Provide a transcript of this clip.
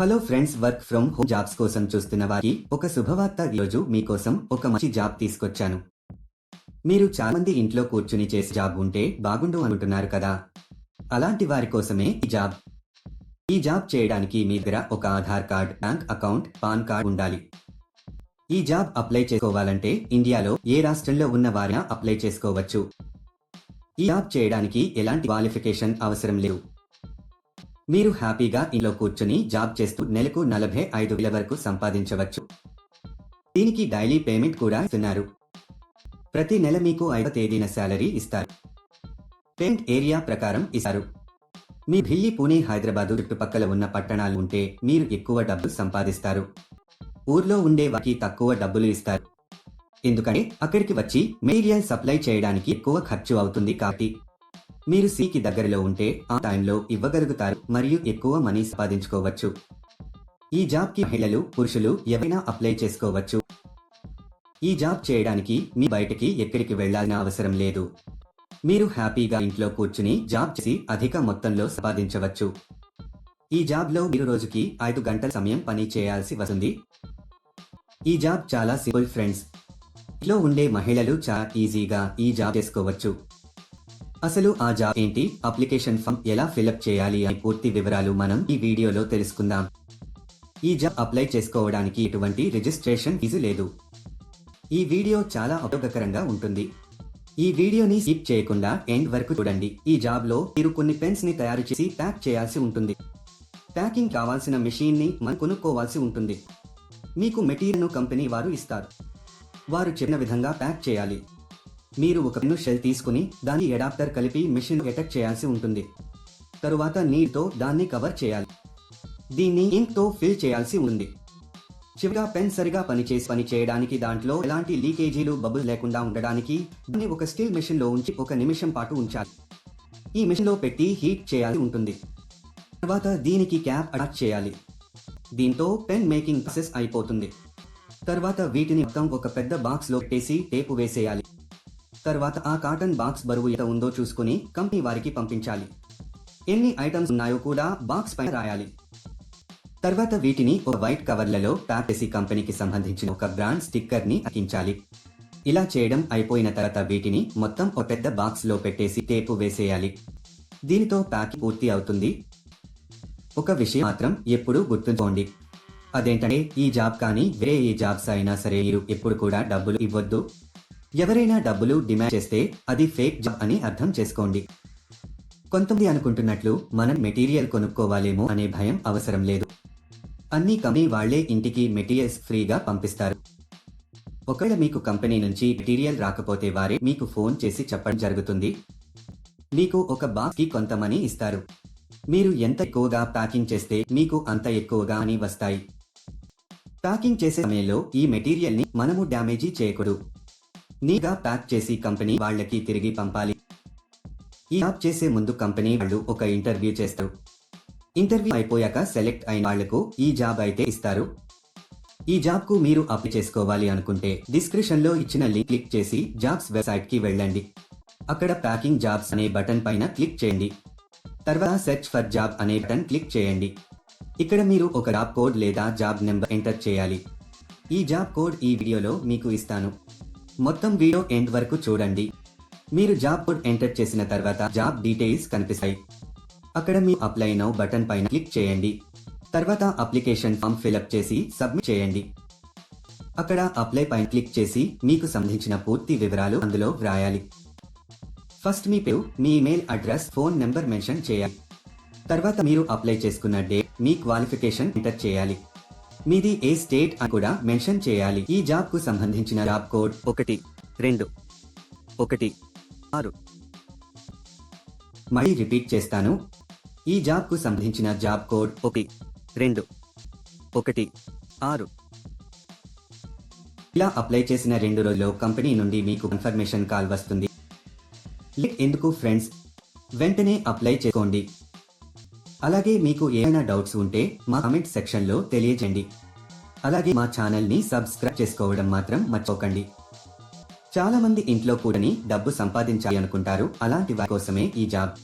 Hello friends, work from home jobs కోసం చూస్తున్న వారికి ఒక శుభవార్త. ఈరోజు మీకోసం ఒక మంచి జాబ్ తీసుకొచ్చాను. మీరు చాలా మంది ఇంట్లో కూర్చుని చేసే జాబ్ ఉంటే బాగుండు అనుకుంటున్నారు కదా. అలాంటి వారి కోసమే ఈ జాబ్ చేయడానికి మీ దగ్గర ఒక Aadhaar card, bank account, pan card ఉండాలి. ఈ జాబ్ అప్లై చేసుకోవాలంటే ఇండియాలో ఏ రాష్ట్రంలో ఉన్న వారైనా అప్లై చేసుకోవచ్చు. ఈ జాబ్ చేయడానికి ఎలాంటి క్వాలిఫికేషన్ అవసరం లేదు. మీరు హ్యాపీగా ఇంట్లో కూర్చుని జాబ్ చేస్తూ నెలకు 45,000 వరకు సంపాదించవచ్చు. దీనికి డైలీ పేమెంట్ కూడా ఇస్తున్నారు. ప్రతి నెల మీకు 5వ తేదీన శాలరీ ఇస్తారు. పేమెంట్ ఏరియా ప్రకారం ఇస్తారు. మీ ఢిల్లీ, పూణే, హైదరాబాదు చుట్టుపక్కల ఉన్న పట్టణాలు ఉంటే మీరు ఎక్కువ డబ్బులు సంపాదిస్తారు. ఊర్లో ఉండే వారికి తక్కువ డబ్బులు ఇస్తారు. ఎందుకంటే అక్కడికి వచ్చి మెటీరియల్ సప్లై చేయడానికి ఎక్కువ ఖర్చు అవుతుంది. కాబట్టి మీరు సిటీకి దగ్గరలో ఉంటే ఆ టైంలో ఇవ్వగలుగుతారు మరియు ఎక్కువ మనీ సంపాదించుకోవచ్చు. ఈ జాబ్ కి మహిళలు, పురుషులు ఎవరైనా అప్లై చేసుకోవచ్చు. ఈ జాబ్ చేయడానికి మీ బయటకి ఎక్కడికి వెళ్లాల్సిన అవసరం లేదు. మీరు హ్యాపీగా ఇంట్లో కూర్చుని జాబ్ చేసి అధిక మొత్తంలో సంపాదించవచ్చు. ఈ జాబ్ లో మీరు రోజుకి 5 గంటల సమయం పని చేయాల్సి వస్తుంది. ఈ జాబ్ చాలా సింపుల్ ఫ్రెండ్స్. ఇంట్లో ఉండే మహిళలు చాలా ఈజీగా ఈ జాబ్ చేసుకోవచ్చు. అసలు ఆ జాబ్ ఏంటి, అప్లికేషన్ ఫామ్ ఎలా ఫిలప్ చేయాలి అని పూర్తి వివరాలు మనం ఈ వీడియోలో తెలుసుకుందాం. ఈ జాబ్ అప్లై చేసుకోవడానికి ఎటువంటి రిజిస్ట్రేషన్ ఫీజు లేదు. ఈ వీడియో చాలా ఉపయోగకరంగా ఉంటుంది. ఈ వీడియోని స్కిప్ చేయకుండా ఎండ్ వరకు చూడండి. ఈ జాబ్ లో మీరు కొన్ని పెన్స్ ని తయారు చేసి ప్యాక్ చేయాల్సి ఉంటుంది. ప్యాకింగ్ కావాల్సిన మెషిన్ ని మనం కొనుక్కోవాల్సి ఉంటుంది. మీకు మెటీరియల్ ను కంపెనీ వారు ఇస్తారు. వారు చెప్పిన విధంగా ప్యాక్ చేయాలి. మీరు ఒక పెన్ను షెల్ తీసుకుని దాని అడాప్టర్ కలిపి మెషిన్ అటాచ్ చేయాల్సి ఉంటుంది. తరువాత నీటితో దాన్ని కవర్ చేయాలి. దీన్ని ఇంక్ తో ఫిల్ చేయాల్సి ఉంది. చివరిగా పెన్ సరిగా పని చేయడానికి, దాంట్లో ఎలాంటి లీకేజీలు, బబుల్ లేకుండా ఉండడానికి దాన్ని ఒక స్టీల్ మెషిన్ లో ఉంచి 1 నిమిషం పాటు ఉంచాలి. ఈ మెషిన్ లో పెట్టి హీట్ చేయాల్సి ఉంటుంది. తర్వాత దీనికి క్యాప్ అటాచ్ చేయాలి. దీంతో పెన్ మేకింగ్ ప్రాసెస్ అయిపోతుంది. తర్వాత వీటిని మొత్తం ఒక పెద్ద బాక్స్ లో పెట్టేసి టేపు వేసేయాలి. తర్వాత ఆ కాటన్ బాక్స్ బరువు ఎంత ఉందో చూసుకుని కంపెనీ వారికి పంపించాలి. ఎన్ని ఐటమ్స్ ఉన్నాయో కూడా బాక్స్ పైన రాయాలి. తర్వాత వీటిని ఒక వైట్ కవర్లలో ప్యాక్ చేసి కంపెనీకి సంబంధించిన ఒక బ్రాండ్ స్టిక్కర్ ని అతికించాలి. ఇలా చేయడం అయిపోయిన తర్వాత వీటిని మొత్తం ఒక పెద్ద బాక్స్ లో పెట్టేసి టేపు వేసేయాలి. దీనితో ప్యాకింగ్ పూర్తి అవుతుంది. ఒక విషయం మాత్రం ఎప్పుడూ గుర్తుంచుకోండి. అదేంటంటే ఈ జాబ్ కానీ వేరే ఏ జాబ్స్ అయినా సరే మీరు ఎప్పుడు కూడా డబ్బులు ఇవ్వద్దు. ఎవరైనా డబ్బులు డిమాండ్ చేస్తే అది ఫేక్ జాబ్ అని అర్థం చేసుకోండి. కొంతమంది అనుకుంటున్నట్లు మనం మెటీరియల్ కొనుక్కోవాలేమో అనే భయం అవసరం లేదు. అన్ని కంపెనీ వాళ్లే ఇంటికి మెటీరియల్స్ ఫ్రీగా పంపిస్తారు. ఒకవేళ మీకు కంపెనీ నుంచి మెటీరియల్ రాకపోతే వారే మీకు ఫోన్ చేసి చెప్పడం జరుగుతుంది. మీకు ఒక బాక్స్ కి కొంత మనీ ఇస్తారు. మీరు ఎంత ఎక్కువగా ప్యాకింగ్ చేస్తే మీకు అంత ఎక్కువగా మనీ వస్తాయి. ప్యాకింగ్ చేసే సమయంలో ఈ మెటీరియల్ ని మనము డ్యామేజీ చేయకూడదు. నీట్గా ప్యాక్ చేసి కంపెనీ వాళ్ళకి తిరిగి పంపాలి. ఈ జాబ్ చేసే ముందు కంపెనీ వాళ్ళు ఒక ఇంటర్వ్యూ చేస్తారు. ఇంటర్వ్యూ అయిపోయాక సెలెక్ట్ అయిన వాళ్లకు ఈ జాబ్ అయితే ఇస్తారు. ఈ జాబ్ కు మీరు అప్లై చేసుకోవాలి అనుకుంటే డిస్క్రిప్షన్ లో ఇచ్చిన లింక్ క్లిక్ చేసి జాబ్స్ వెబ్సైట్ కి వెళ్ళండి. అక్కడ ప్యాకింగ్ జాబ్స్ అనే బటన్ పైన క్లిక్ చేయండి. తర్వాత సెర్చ్ ఫర్ జాబ్ అనే బటన్ క్లిక్ చేయండి. ఇక్కడ మీరు ఒక జాబ్ కోడ్ లేదా జాబ్ నెంబర్ ఎంటర్ చేయాలి. ఈ జాబ్ కోడ్ ఈ వీడియోలో మీకు ఇస్తాను. మొత్తం వీడియో ఎండ్ వరకు చూడండి. మీరు జాబ్ కోడ్ ఎంటర్ చేసిన తర్వాత జాబ్ డీటెయిల్స్ కనిపిస్తాయి. అక్కడ మీ అప్లై నౌ బటన్ పైన క్లిక్ చేయండి. తర్వాత అప్లికేషన్ ఫామ్ ఫిలప్ చేసి సబ్మిట్ చేయండి. అక్కడ అప్లై పైన క్లిక్ చేసి మీకు సంబంధించిన పూర్తి వివరాలు అందులో వ్రాయాలి. ఫస్ట్ మీ పేరు, మీ email address, phone number mention చేయాలి. తర్వాత మీరు అప్లై చేసుకున్న డేట్, మీ క్వాలిఫికేషన్ ఎంటర్ చేయాలి. మీది ఏ స్టేట్ అని కూడా మెన్షన్ చేయాలి. ఈ జాబ్ కు సంబంధించిన జాబ్ కోడ్ 1216. మళ్ళీ రిపీట్ చేస్తాను. ఈ జాబ్ కు సంబంధించిన జాబ్ కోడ్ 1216. ఇలా అప్లై చేసిన 2 రోజుల్లో కంపెనీ నుండి మీకు కన్ఫర్మేషన్ కాల్ వస్తుంది. లేట్ ఎందుకు ఫ్రెండ్స్, వెంటనే అప్లై చేసుకోండి. అలాగే మీకు ఏమైనా డౌట్స్ ఉంటే మా కామెంట్ సెక్షన్ లో తెలియజేయండి. అలాగే మా ఛానల్ ని సబ్స్క్రైబ్ చేసుకోవడం మాత్రం మర్చిపోకండి. చాలా మంది ఇంట్లో కూడని డబ్బు సంపాదించాలి అనుకుంటారు. అలాంటి వారి కోసమే ఈ జాబ్.